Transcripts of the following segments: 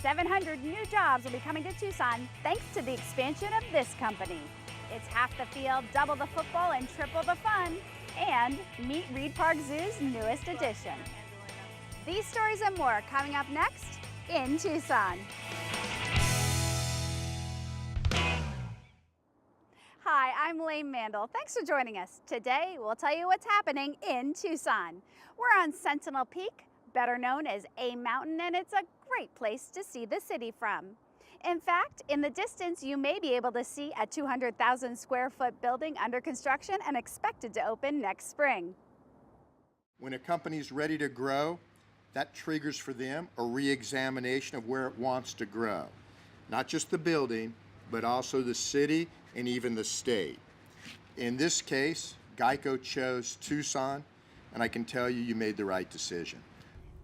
700 new jobs will be coming to Tucson thanks to the expansion of this company. It's half the field, double the football, and triple the fun. And meet Reid Park Zoo's newest addition. These stories and more coming up next in Tucson. Hi, I'm Lane Mandel. Thanks for joining us. Today, we'll tell you what's happening in Tucson. We're on Sentinel Peak, better known as A Mountain, and it's a great place to see the city from. In fact, in the distance, you may be able to see a 200,000 square foot building under construction and expected to open next spring. When a company's ready to grow, that triggers for them a re-examination of where it wants to grow. Not just the building, but also the city and even the state. In this case, Geico chose Tucson, and I can tell you, you made the right decision.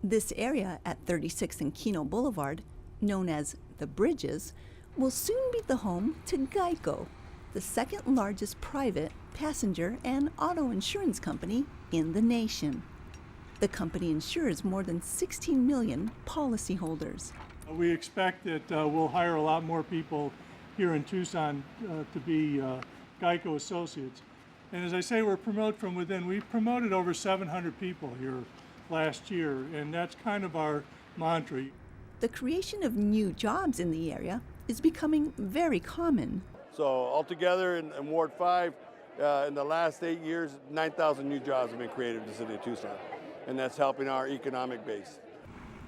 This area at 36th and Kino Boulevard, known as The Bridges, will soon be the home to Geico, the second largest private passenger and auto insurance company in the nation. The company insures more than 16 million policyholders. We expect that we'll hire a lot more people here in Tucson to be Geico associates. And as I say, we're promoted from within. We've promoted over 700 people here last year, and that's kind of our mantra. The creation of new jobs in the area is becoming very common. So altogether in Ward 5, in the last 8 years, 9,000 new jobs have been created in the city of Tucson, and that's helping our economic base.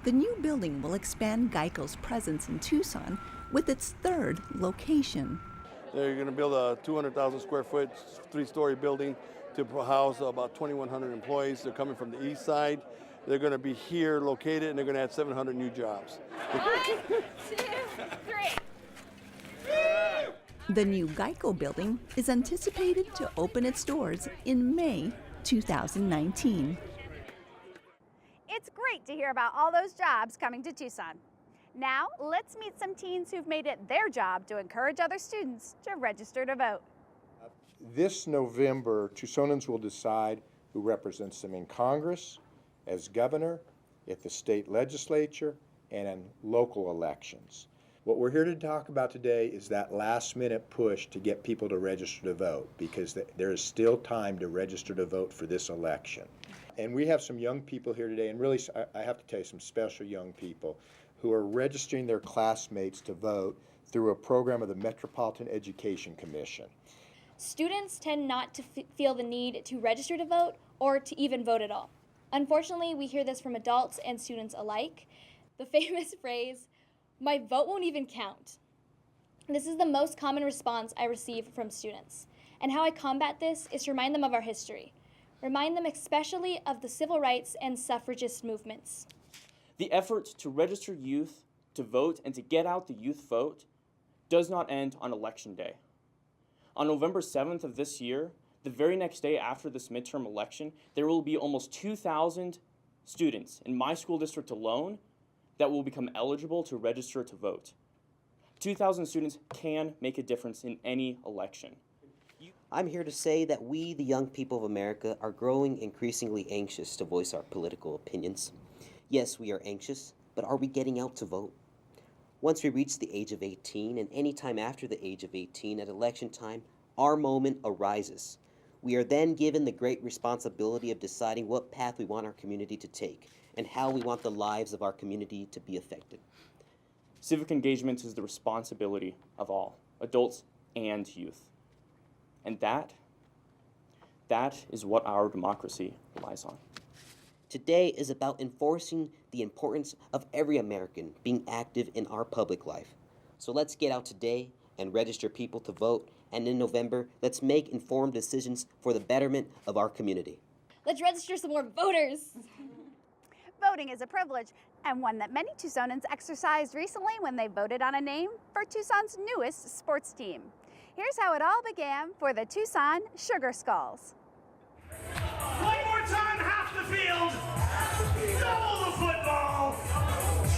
The new building will expand Geico's presence in Tucson with its third location. They're going to build a 200,000 square foot, 3-story building to house about 2,100 employees. They're coming from the east side. They're going to be here located, and they're going to add 700 new jobs. 1, 2, 3. The new Geico building is anticipated to open its doors in May 2019. It's great to hear about all those jobs coming to Tucson. Now, let's meet some teens who've made it their job to encourage other students to register to vote. This November, Tucsonans will decide who represents them in Congress, as governor, at the state legislature, and in local elections. What we're here to talk about today is that last-minute push to get people to register to vote, because there is still time to register to vote for this election. And we have some young people here today, and really, I have to tell you, some special young people who are registering their classmates to vote through a program of the Metropolitan Education Commission. Students tend not to feel the need to register to vote or to even vote at all. Unfortunately, we hear this from adults and students alike. The famous phrase, "My vote won't even count." This is the most common response I receive from students. And how I combat this is to remind them of our history. Remind them especially of the civil rights and suffragist movements. The effort to register youth to vote and to get out the youth vote does not end on Election Day. On November 7th of this year, the very next day after this midterm election, there will be almost 2,000 students in my school district alone that will become eligible to register to vote. 2,000 students can make a difference in any election. I'm here to say that we, the young people of America, are growing increasingly anxious to voice our political opinions. Yes, we are anxious, but are we getting out to vote? Once we reach the age of 18, and any time after the age of 18 at election time, our moment arises. We are then given the great responsibility of deciding what path we want our community to take and how we want the lives of our community to be affected. Civic engagement is the responsibility of all, adults and youth. And that is what our democracy relies on. Today is about enforcing the importance of every American being active in our public life. So let's get out today and register people to vote, and in November, let's make informed decisions for the betterment of our community. Let's register some more voters. Voting is a privilege, and one that many Tucsonans exercised recently when they voted on a name for Tucson's newest sports team. Here's how it all began for the Tucson Sugar Skulls. One more time, half the field, double the football,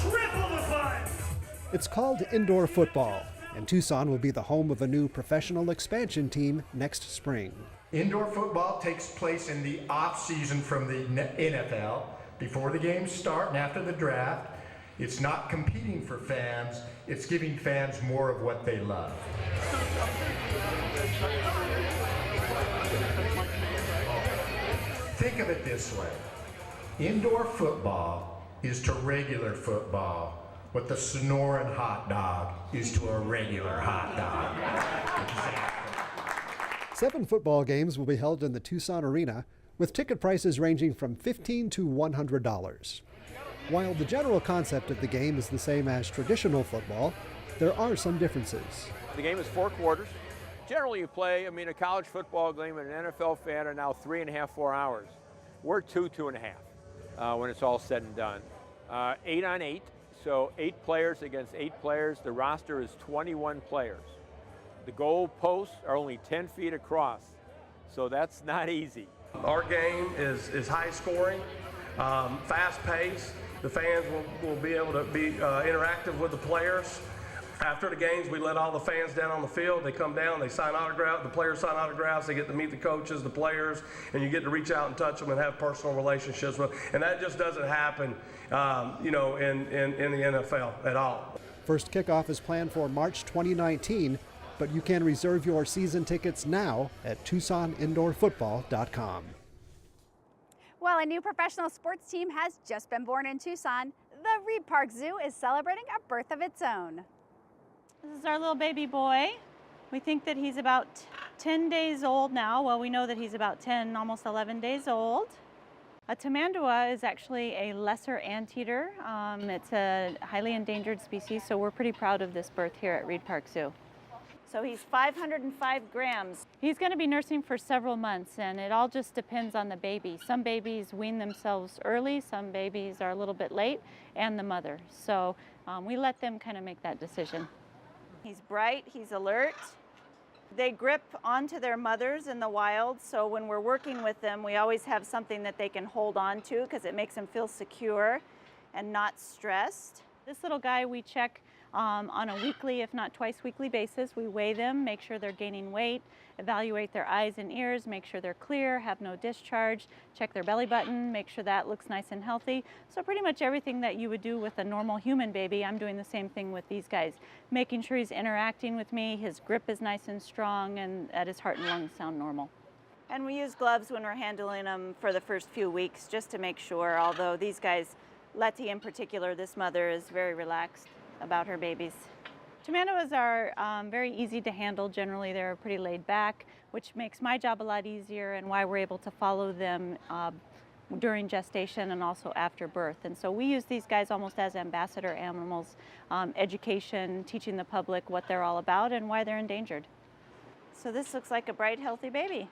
triple the fun. It's called indoor football, and Tucson will be the home of a new professional expansion team next spring. Indoor football takes place in the off season from the NFL, before the games start and after the draft. It's not competing for fans, it's giving fans more of what they love. Think of it this way. Indoor football is to regular football what the Sonoran hot dog is to a regular hot dog. Exactly. 7 football games will be held in the Tucson Arena, with ticket prices ranging from $15 to $100. While the general concept of the game is the same as traditional football, there are some differences. The game is 4 quarters. Generally you play, a college football game and an NFL fan are now 3.5, 4 hours. We're 2.5 when it's all said and done. 8 on 8, so 8 players against 8 players. The roster is 21 players. The goal posts are only 10 feet across, so that's not easy. Our game is high scoring, fast paced. The fans will be able to be interactive with the players. After the games, we let all the fans down on the field. They come down, they sign autographs, the players sign autographs, they get to meet the coaches, the players, and you get to reach out and touch them and have personal relationships with them. And that just doesn't happen, in the NFL at all. First kickoff is planned for March 2019, but you can reserve your season tickets now at TucsonIndoorFootball.com. Well, a new professional sports team has just been born in Tucson. The Reid Park Zoo is celebrating a birth of its own. This is our little baby boy. We think that he's about 10 days old now. Well, we know that he's about 10, almost 11 days old. A tamandua is actually a lesser anteater. It's a highly endangered species, so we're pretty proud of this birth here at Reid Park Zoo. So he's 505 grams. He's going to be nursing for several months, and it all just depends on the baby. Some babies wean themselves early, some babies are a little bit late, and the mother. So we let them kind of make that decision. He's bright, he's alert. They grip onto their mothers in the wild, so when we're working with them, we always have something that they can hold on to because it makes them feel secure and not stressed. This little guy we check on a weekly, if not twice weekly basis. We weigh them, make sure they're gaining weight, evaluate their eyes and ears, make sure they're clear, have no discharge, check their belly button, make sure that looks nice and healthy. So pretty much everything that you would do with a normal human baby, I'm doing the same thing with these guys. Making sure he's interacting with me, his grip is nice and strong, and that his heart and lungs sound normal. And we use gloves when we're handling them for the first few weeks just to make sure, although these guys, Letty in particular, this mother is very relaxed about her babies. Tamanduas are very easy to handle. Generally, they're pretty laid back, which makes my job a lot easier and why we're able to follow them during gestation and also after birth. And so we use these guys almost as ambassador animals, education, teaching the public what they're all about and why they're endangered. So this looks like a bright, healthy baby.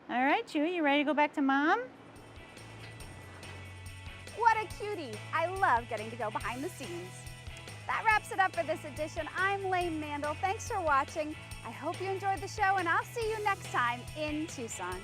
All right, you ready to go back to mom? What a cutie! I love getting to go behind the scenes. That wraps it up for this edition. I'm Reid Mandel. Thanks for watching. I hope you enjoyed the show, and I'll see you next time in Tucson.